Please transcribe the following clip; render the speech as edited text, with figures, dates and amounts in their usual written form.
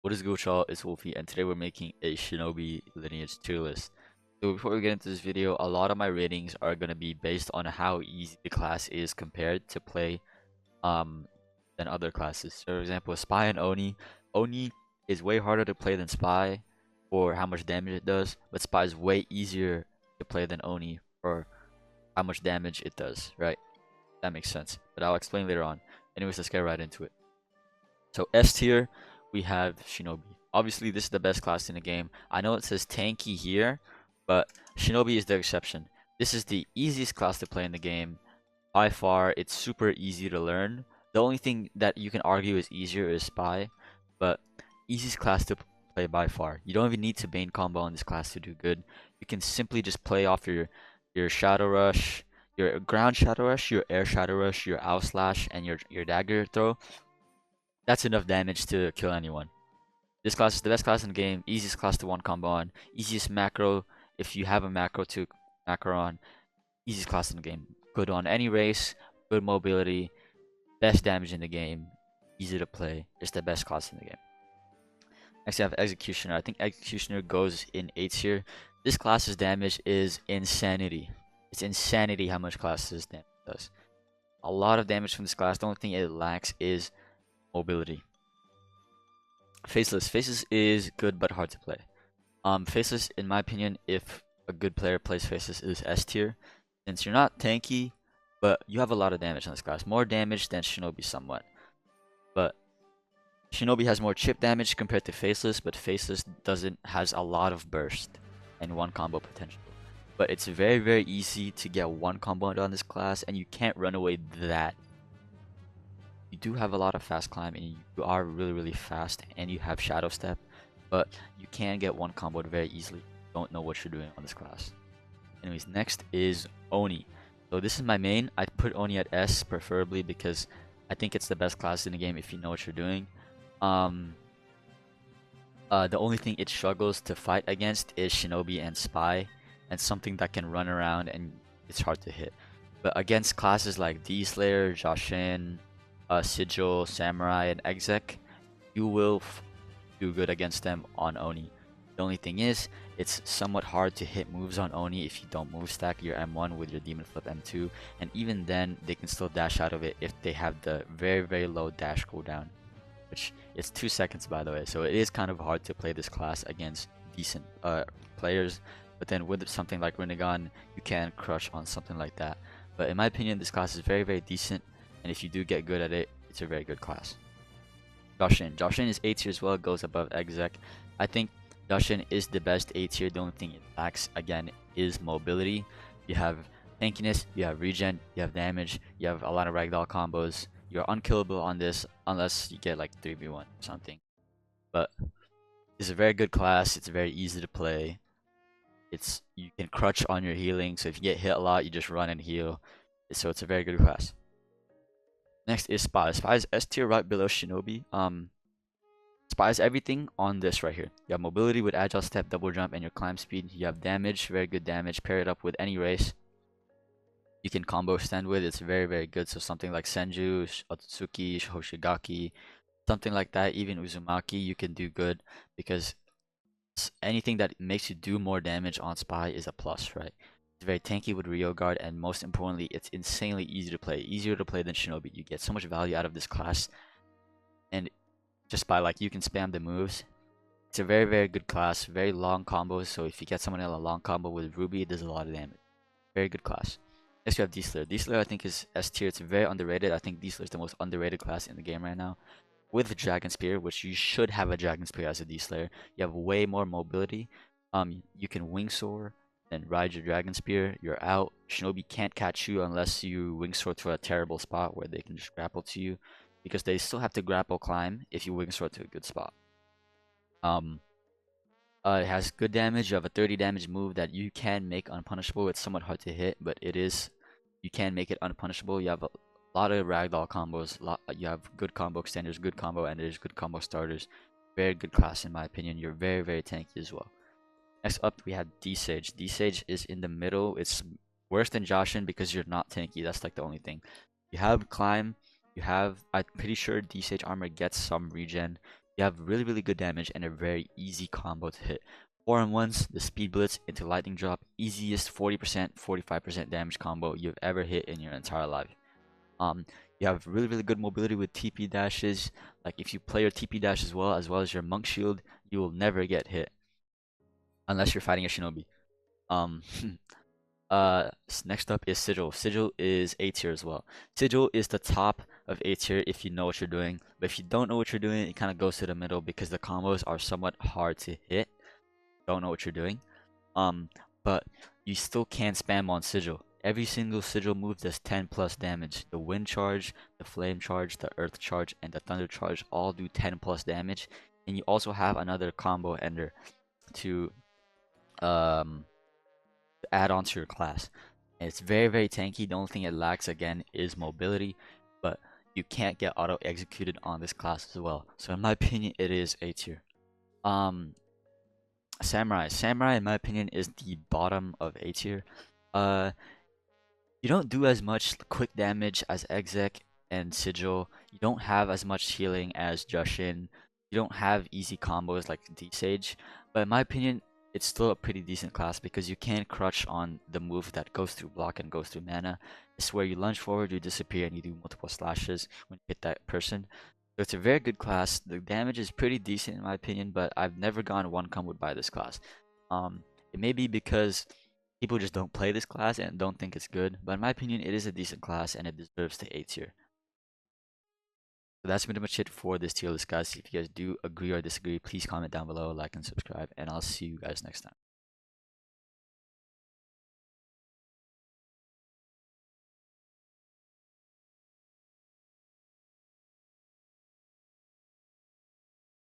What is good, y'all? It's Wolfie, and today we're making a Shinobi Lineage tier list. So before we get into this video, a lot of my ratings are gonna be based on how easy the class is compared to play than other classes. So for example, Spy and Oni. Oni is way harder to play than Spy for how much damage it does, but Spy is way easier to play than Oni for how much damage it does, right? That makes sense, but I'll explain later on. Anyways, let's get right into it. So S tier, we have Shinobi. Obviously, this is the best class in the game. I know it says tanky here, but Shinobi is the exception. This is the easiest class to play in the game. By far, it's super easy to learn. The only thing that you can argue is easier is Spy, but easiest class to play by far. You don't even need to Bane combo in this class to do good. You can simply just play off your Shadow Rush, your ground Shadow Rush, your air Shadow Rush, your Owl Slash, and your dagger throw. That's enough damage to kill anyone. This class is the best class in the game, easiest class to one combo on, easiest macro if you have a macro to macro on, easiest class in the game. Good on any race, good mobility, best damage in the game, easy to play, just the best class in the game. Next, I have Executioner. I think Executioner goes in 8 tier. This class's damage is insanity. It's insanity how much class's damage does. A lot of damage from this class. The only thing it lacks is mobility. Faceless. Faceless is good but hard to play. Faceless, in my opinion, if a good player plays Faceless, is S tier. Since you're not tanky, but you have a lot of damage on this class. More damage than Shinobi somewhat. But Shinobi has more chip damage compared to Faceless, but Faceless has a lot of burst and one combo potential. But it's very, very easy to get one combo on this class, and you can't run away that. You do have a lot of fast climb, and you are really, really fast, and you have Shadow Step, but you can get one comboed very easily. Don't know what you're doing on this class. Anyways, next is Oni. So this is my main. I put Oni at S preferably because I think it's the best class in the game if you know what you're doing. The only thing it struggles to fight against is Shinobi and Spy, and something that can run around and it's hard to hit. But against classes like D-Slayer, Jashin, Sigil, Samurai, and Exec, you will do good against them on Oni. The only thing is, it's somewhat hard to hit moves on Oni if you don't move stack your M1 with your Demon Flip M2, and even then, they can still dash out of it if they have the very, very low dash cooldown, which is 2 seconds by the way, so it is kind of hard to play this class against decent players, but then with something like Rinnegan, you can crush on something like that. But in my opinion, this class is very, very decent, and if you do get good at it, it's a very good class. Jashin. Jashin is A tier as well, goes above Exec. I think Jashin is the best A tier. The only thing it lacks, again, is mobility. You have tankiness, you have regen, you have damage, you have a lot of ragdoll combos. You're unkillable on this unless you get like 3v1 or something. But it's a very good class. It's very easy to play. You can crutch on your healing, so if you get hit a lot, you just run and heal. So it's a very good class. Next is Spy. Spy is S tier right below Shinobi. Spy is everything on this right here. You have mobility with agile step, double jump, and your climb speed. You have damage, very good damage. Pair it up with any race you can combo stand with. It's very, very good. So something like Senju, Otsutsuki, Hoshigaki, something like that, even Uzumaki, you can do good because anything that makes you do more damage on Spy is a plus, right? It's very tanky with Rio Guard, and most importantly, it's insanely easy to play. Easier to play than Shinobi. You get so much value out of this class, and just by like you can spam the moves. It's a very, very good class. Very long combos. So if you get someone in a long combo with Ruby, it does a lot of damage. Very good class. Next we have D-Slayer. D-Slayer I think is S tier. It's very underrated. I think D-Slayer is the most underrated class in the game right now. With Dragon Spear, which you should have a Dragon Spear as a D-Slayer. You have way more mobility. You can wing soar and ride your Dragon Spear. You're out. Shinobi can't catch you unless you wing soar to a terrible spot where they can just grapple to you, because they still have to grapple climb if you wing soar to a good spot. It has good damage. You have a 30 damage move that you can make unpunishable. It's somewhat hard to hit, but you can make it unpunishable. You have a lot of ragdoll combos. You have good combo extenders, good combo enders, good combo starters. Very good class in my opinion. You're very, very tanky as well. Next up, we have D-Sage. D-Sage is in the middle. It's worse than Jashin because you're not tanky. That's like the only thing. You have climb. I'm pretty sure D-Sage armor gets some regen. You have really, really good damage and a very easy combo to hit. 4-on-1s, the Speed Blitz into Lightning Drop, easiest 40%, 45% damage combo you've ever hit in your entire life. You have really, really good mobility with TP dashes. Like if you play your TP dash as well as your Monk Shield, you will never get hit unless you're fighting a Shinobi. Um, next up is Sigil. Sigil is A tier as well. Sigil is the top of A tier if you know what you're doing, but if you don't know what you're doing, it kind of goes to the middle because the combos are somewhat hard to hit. Don't know what you're doing. But you still can spam on Sigil. Every single Sigil move does 10 plus damage. The Wind Charge, the Flame Charge, the Earth Charge, and the Thunder Charge all do 10 plus damage. And you also have another combo ender to add on to your class. And it's very, very tanky. The only thing it lacks again is mobility, but you can't get auto executed on this class as well. So in my opinion, it is A tier. Samurai in my opinion is the bottom of A tier. You don't do as much quick damage as Exec and Sigil. You don't have as much healing as Jashin. You don't have easy combos like D-Sage. But in my opinion, it's still a pretty decent class because you can crutch on the move that goes through block and goes through mana. It's where you lunge forward, you disappear, and you do multiple slashes when you hit that person. So it's a very good class. The damage is pretty decent in my opinion, but I've never gone one comboed by this class. It may be because people just don't play this class and don't think it's good, but in my opinion, it is a decent class and it deserves the A tier. So that's pretty much it for this tier list, guys. If you guys do agree or disagree, please comment down below, like and subscribe, and I'll see you guys next time.